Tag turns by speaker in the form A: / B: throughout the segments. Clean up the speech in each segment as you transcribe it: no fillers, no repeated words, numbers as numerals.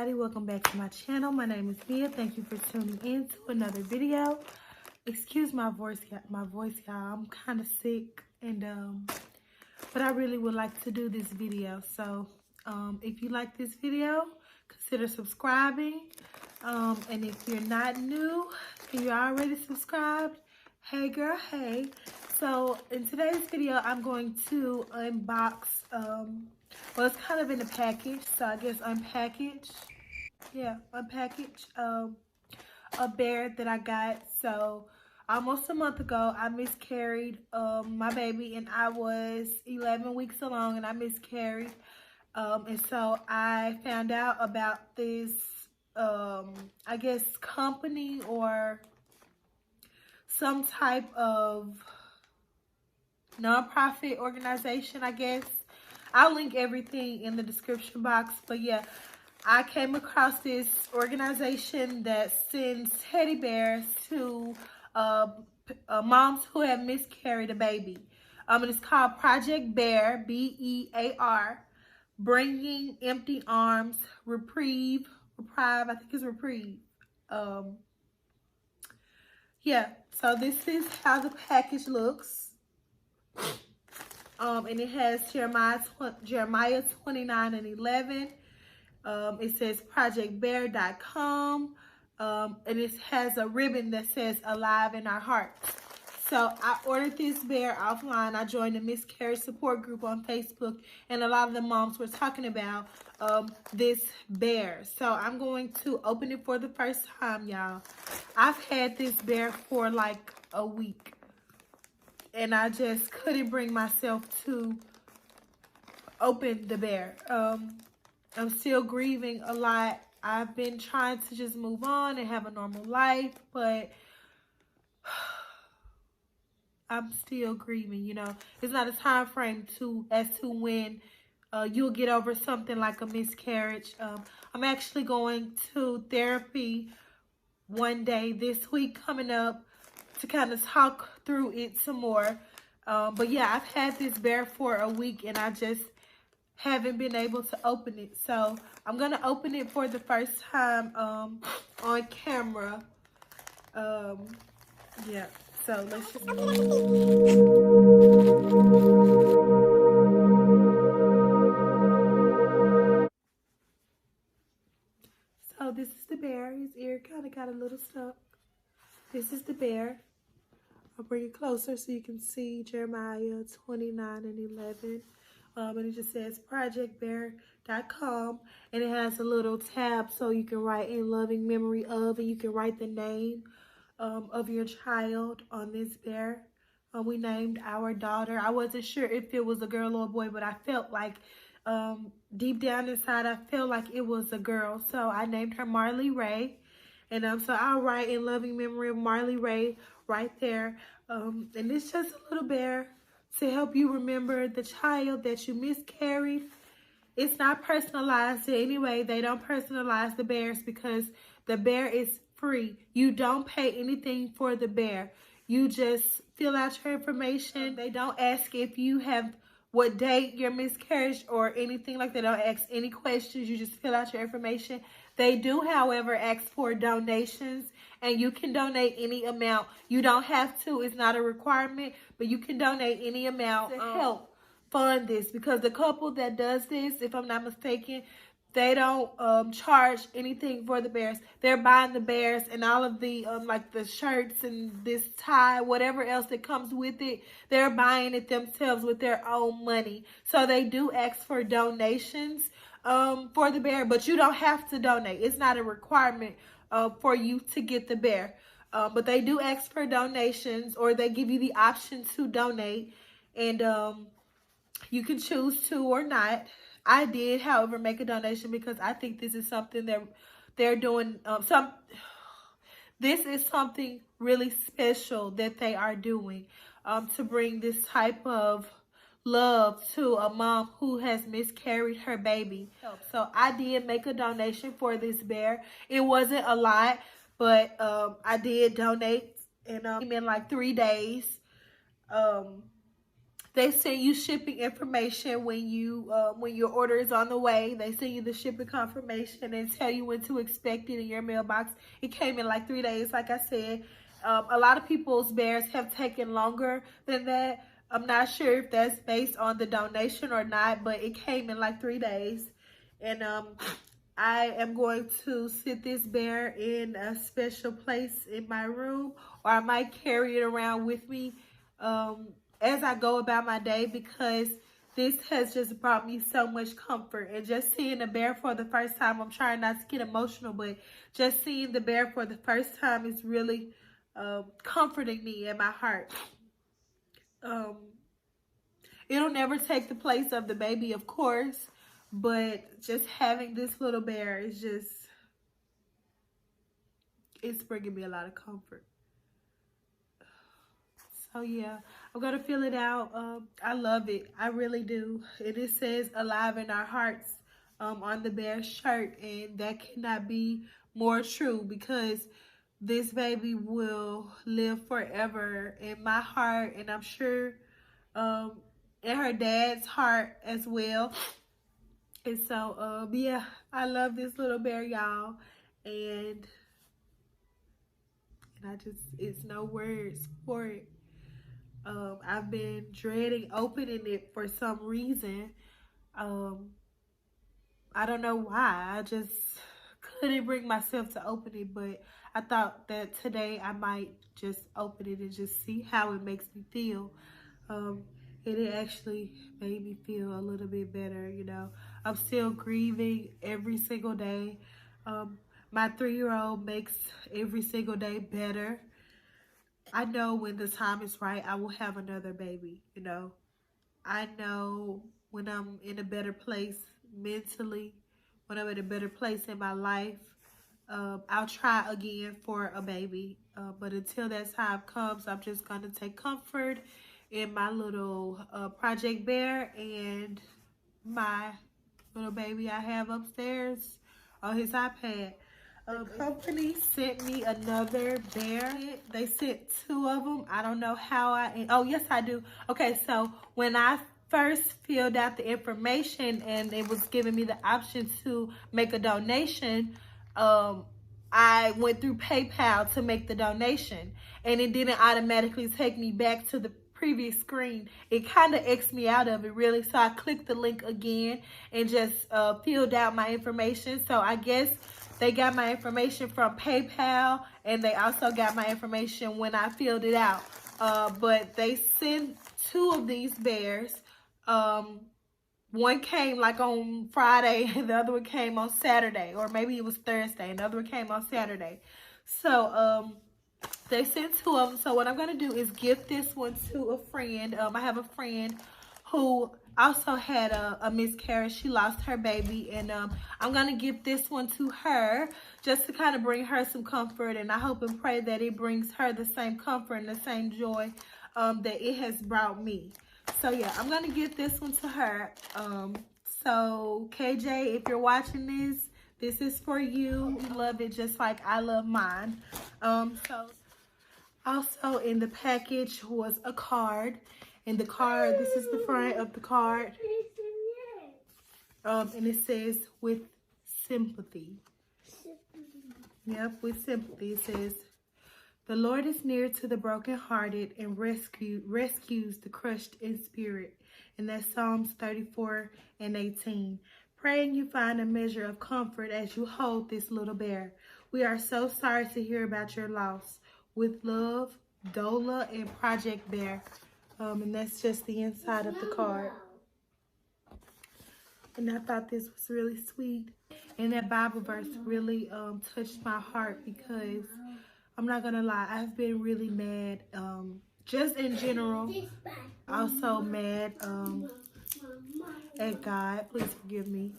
A: everybody, welcome back to my channel. My name is Bea. Thank you for tuning in to another video. Excuse my voice, y'all. I'm kind of sick, and but I really would like to do this video. So if you like this video, consider subscribing. And if you're not new and you're already subscribed, hey girl, hey. So in today's video, I'm going to unbox well, it's kind of in a package, so I guess unpackage a bear that I got. So almost a month ago, I miscarried my baby, and I was 11 weeks along, and I miscarried. And so I found out about this, I guess, company or some type of nonprofit organization, I guess. I'll link everything in the description box. But yeah, I came across this organization that sends teddy bears to moms who have miscarried a baby. And it's called Project B.E.A.R, B-E.A.R, Bringing Empty Arms, Reprieve, I think it's Reprieve. Yeah, so this is how the package looks. And it has Jeremiah 29:11. It says project.bear.com. And it has a ribbon that says Alive in Our Hearts. So I ordered this bear offline. I joined a miscarriage support group on Facebook, and a lot of the moms were talking about this bear. So I'm going to open it for the first time, y'all. I've had this bear for like a week, and I just couldn't bring myself to open the bear. I'm still grieving a lot. I've been trying to just move on and have a normal life, but I'm still grieving, you know. It's not a time frame as to when you'll get over something like a miscarriage. I'm actually going to therapy one day this week coming up to kind of talk through it some more. But yeah, I've had this bear for a week, and I just haven't been able to open it. So I'm going to open it for the first time on camera. Yeah, so let's just... So this is the bear. His ear kind of got a little stuck. This is the bear. I'll bring it closer so you can see Jeremiah 29:11. And it just says project.bear.com. And it has a little tab so you can write in loving memory of, and you can write the name of your child on this bear. We named our daughter. I wasn't sure if it was a girl or a boy, but I felt like deep down inside, I felt like it was a girl. So I named her Marley Ray. And so I'll write in loving memory of Marley Ray right there. And it's just a little bear to help you remember the child that you miscarried. It's not personalized in any way. They don't personalize the bears because the bear is free. You don't pay anything for the bear. You just fill out your information. They don't ask if you have what date your miscarriage or anything like that. They don't ask any questions. You just fill out your information. They do, however, ask for donations, and you can donate any amount. You don't have to. It's not a requirement, but you can donate any amount to help fund this, because the couple that does this, if I'm not mistaken, they don't charge anything for the bears. They're buying the bears and all of the like the shirts and this tie, whatever else that comes with it. They're buying it themselves with their own money. So they do ask for donations for the bear, but you don't have to donate. It's not a requirement for you to get the bear. But they do ask for donations, or they give you the option to donate, and you can choose to or not. I did, however, make a donation because I think this is something that they're doing. This is something really special that they are doing to bring this type of love to a mom who has miscarried her baby. So I did make a donation for this bear. It wasn't a lot, but I did donate, and in like 3 days. They send you shipping information when your order is on the way. They send you the shipping confirmation and tell you when to expect it in your mailbox. It came in like 3 days, like I said. A lot of people's bears have taken longer than that. I'm not sure if that's based on the donation or not, but it came in like 3 days. And I am going to sit this bear in a special place in my room, or I might carry it around with me as I go about my day, because this has just brought me so much comfort. And just seeing the bear for the first time, I'm trying not to get emotional, but just seeing the bear for the first time is really comforting me in my heart. It'll never take the place of the baby, of course, but just having this little bear is just, it's bringing me a lot of comfort. So yeah, I'm gonna fill it out. I love it, I really do. And it says "alive in our hearts" on the bear shirt, and that cannot be more true, because this baby will live forever in my heart, and I'm sure in her dad's heart as well. And so yeah, I love this little bear, y'all, and I just, it's no words for it. I've been dreading opening it for some reason. I don't know why. I just couldn't bring myself to open it, but I thought that today I might just open it and just see how it makes me feel. And it actually made me feel a little bit better, you know. I'm still grieving every single day. My 3-year-old makes every single day better. I know when the time is right, I will have another baby, you know. I know when I'm in a better place mentally, when I'm in a better place in my life, I'll try again for a baby. But until that time comes, I'm just going to take comfort in my little Project B.E.A.R and my little baby I have upstairs on his iPad. The company sent me another bear. They sent 2 of them. I don't know how oh yes I do. Okay, so when I first filled out the information and it was giving me the option to make a donation, I went through PayPal to make the donation, and it didn't automatically take me back to the previous screen. It kind of X'd me out of it, really. So I clicked the link again and just filled out my information. So I guess they got my information from PayPal, and they also got my information when I filled it out. But they sent 2 of these bears. One came like on Friday, and the other one came on Saturday, or maybe it was Thursday, and the other one came on Saturday. So they sent 2 of them. So what I'm going to do is gift this one to a friend. I have a friend who also had a miscarriage. She lost her baby, and I'm going to give this one to her just to kind of bring her some comfort, and I hope and pray that it brings her the same comfort and the same joy that it has brought me. So yeah, I'm going to give this one to her. So KJ, if you're watching this is for you. You love it just like I love mine. So also in the package was a card. And the card, this is the front of the card. And it says, "With sympathy." Yep, with sympathy. It says, "The Lord is near to the brokenhearted and rescues the crushed in spirit." And that's Psalms 34:18. Praying you find a measure of comfort as you hold this little bear. We are so sorry to hear about your loss. With love, Dola and Project B.E.A.R. And that's just the inside of the card. And I thought this was really sweet. And that Bible verse really touched my heart, because I'm not going to lie, I've been really mad, just in general. Also mad at God. Please forgive me.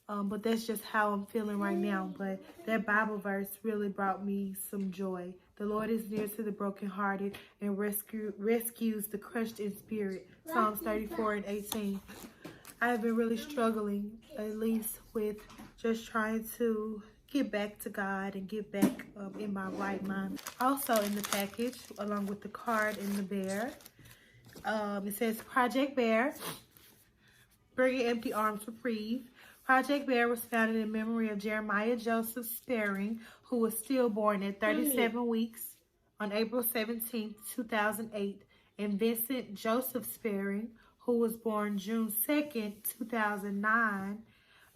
A: But that's just how I'm feeling right now. But that Bible verse really brought me some joy. The Lord is near to the brokenhearted and rescues the crushed in spirit. Psalms 34:18. I have been really struggling, at least with just trying to get back to God and get back in my right mind. Also in the package, along with the card and the bear, It says Project B.E.A.R. Bring Your Empty Arms Reprieve. Project B.E.A.R. was founded in memory of Jeremiah Joseph Spering, who was stillborn at 37 weeks on April 17, 2008, and Vincent Joseph Spering, who was born June 2nd, 2009,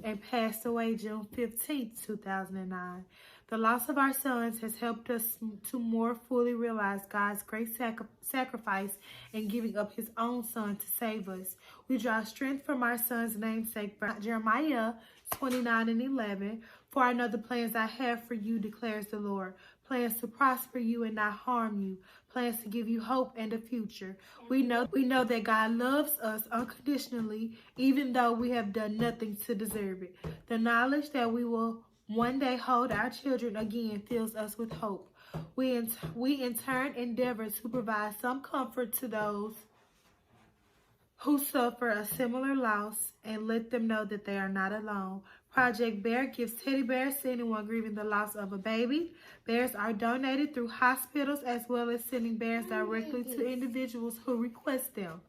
A: and passed away June 15, 2009. The loss of our sons has helped us to more fully realize God's great sacrifice in giving up his own son to save us. We draw strength from our son's namesake, Jeremiah 29:11. For I know the plans I have for you, declares the Lord. Plans to prosper you and not harm you. Plans to give you hope and a future. We know that God loves us unconditionally, even though we have done nothing to deserve it. The knowledge that we will one day hold our children again fills us with hope. We in turn endeavor to provide some comfort to those who suffer a similar loss and let them know that they are not alone. Project B.E.A.R. gives teddy bears to anyone grieving the loss of a baby. Bears are donated through hospitals, as well as sending bears directly to individuals who request them.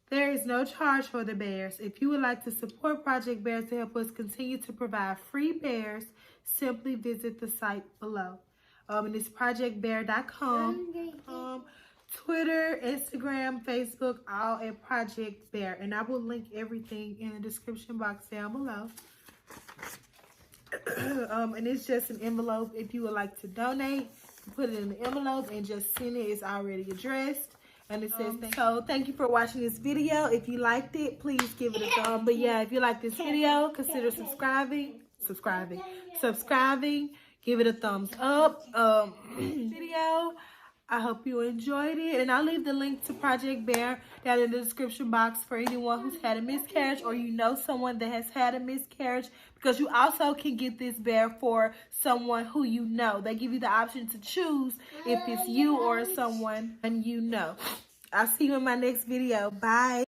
A: There is no charge for the bears. If you would like to support Project B.E.A.R. to help us continue to provide free bears, simply visit the site below. And it's project.bear.com. Twitter, Instagram, Facebook, all at Project B.E.A.R. And I will link everything in the description box down below. And it's just an envelope. If you would like to donate, put it in the envelope and just send it. It's already addressed. And it says, thank you for watching this video. If you liked it, please give it a thumb. But yeah, if you like this video, consider subscribing. Give it a thumbs up. Video. I hope you enjoyed it. And I'll leave the link to Project B.E.A.R. down in the description box for anyone who's had a miscarriage, or you know someone that has had a miscarriage, because you also can get this B.E.A.R. for someone who you know. They give you the option to choose if it's you or someone and you know. I'll see you in my next video. Bye.